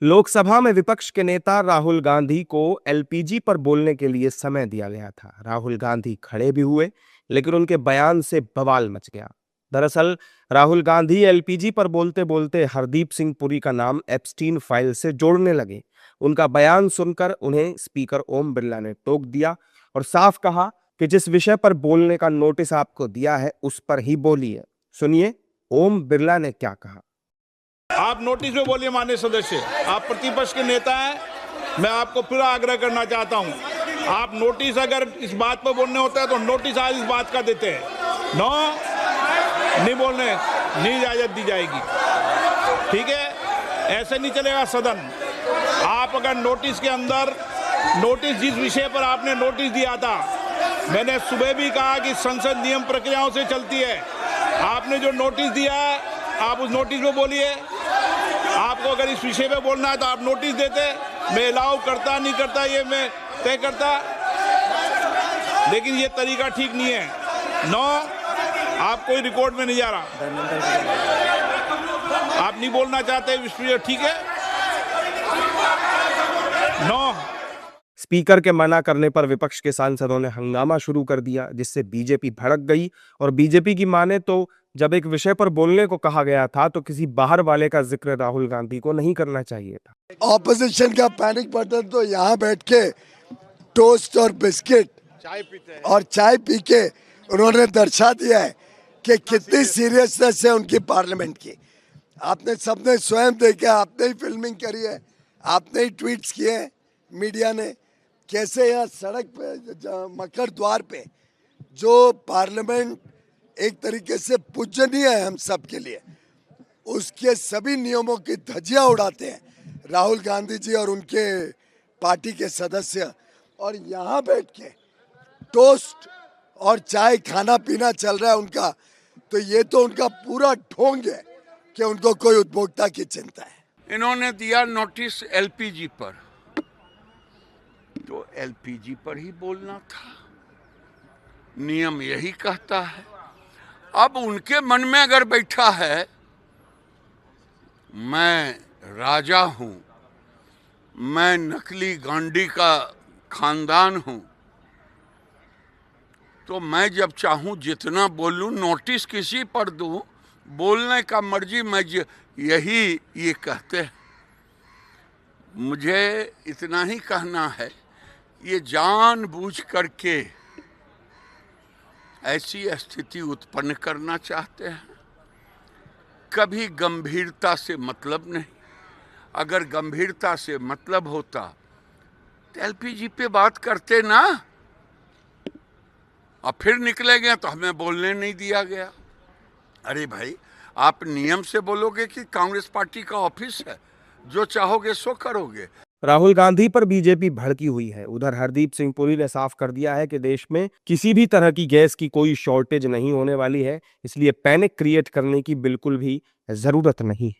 लोकसभा में विपक्ष के नेता राहुल गांधी को एलपीजी पर बोलने के लिए समय दिया गया था। राहुल गांधी खड़े भी हुए, लेकिन उनके बयान से बवाल मच गया। दरअसल राहुल गांधी एलपीजी पर बोलते बोलते हरदीप सिंह पुरी का नाम एप्स्टीन फाइल से जोड़ने लगे। उनका बयान सुनकर उन्हें स्पीकर ओम बिरला ने टोक दिया और साफ कहा कि जिस विषय पर बोलने का नोटिस आपको दिया है उस पर ही बोलिए। सुनिए ओम बिरला ने क्या कहा। आप नोटिस में बोलिए माननीय सदस्य, आप प्रतिपक्ष के नेता हैं। मैं आपको फिर आग्रह करना चाहता हूं, आप नोटिस अगर इस बात पर बोलने होता है तो नोटिस आज इस बात का देते हैं। नो, नहीं बोलने, नहीं इजाजत दी जाएगी। ठीक है, ऐसे नहीं चलेगा सदन। आप अगर नोटिस के अंदर, नोटिस जिस विषय पर आपने नोटिस दिया था, मैंने सुबह भी कहा कि संसद नियम प्रक्रियाओं से चलती है। आपने जो नोटिस दिया है आप उस नोटिस में बोलिए। आपको अगर इस विषय पे बोलना है तो आप नोटिस देते। मैं अलाउ करता नहीं करता ये मैं तय करता, लेकिन ये तरीका ठीक नहीं है। नो, आप कोई रिकॉर्ड में नहीं जा रहा, आप नहीं बोलना चाहते इस विषय, ठीक है। नो। स्पीकर के मना करने पर विपक्ष के सांसदों ने हंगामा शुरू कर दिया, जिससे बीजेपी भड़क गई। और बीजेपी की माने तो जब एक विषय पर बोलने को कहा गया था तो किसी बाहर वाले का जिक्र राहुल गांधी को नहीं करना चाहिए था। ऑपोजिशन का पैनिक बटन तो यहाँ बैठ के टोस्ट और बिस्किट और चाय पी के उन्होंने दर्शा दिया है कि कितनी सीरियसनेस है उनकी पार्लियामेंट की। आपने सबने स्वयं देखा, आपने ही फिल्मिंग करी है, आपने ही ट्वीट्स किए हैं, मीडिया ने, कैसे यहाँ सड़क पे मकर द्वार पे जो पार्लियामेंट एक तरीके से पूजनीय है हम सब के लिए, उसके सभी नियमों की धज्जियां उड़ाते हैं राहुल गांधी जी और उनके पार्टी के सदस्य। और यहाँ बैठ के टोस्ट और चाय खाना पीना चल रहा है उनका, तो ये तो उनका पूरा ढोंग है कि उनको कोई उपभोक्ता की चिंता है। इन्होंने दिया नोटिस एलपीजी पर, तो एलपीजी पर ही बोलना था, नियम यही कहता है। अब उनके मन में अगर बैठा है मैं राजा हूं, मैं नकली गांडी का खानदान हूं, तो मैं जब चाहूं जितना बोलूं, नोटिस किसी पर दूं, बोलने का मर्जी मैं यही ये कहते हैं। मुझे इतना ही कहना है, ये जानबूझ करके ऐसी स्थिति उत्पन्न करना चाहते हैं। कभी गंभीरता से मतलब नहीं। अगर गंभीरता से मतलब होता तो एलपीजी पे बात करते ना, और फिर निकलेंगे तो हमें बोलने नहीं दिया गया। अरे भाई, आप नियम से बोलोगे कि कांग्रेस पार्टी का ऑफिस है, जो चाहोगे सो करोगे। राहुल गांधी पर बीजेपी भड़की हुई है। उधर हरदीप सिंह पुरी ने साफ कर दिया है कि देश में किसी भी तरह की गैस की कोई शॉर्टेज नहीं होने वाली है, इसलिए पैनिक क्रिएट करने की बिल्कुल भी जरूरत नहीं।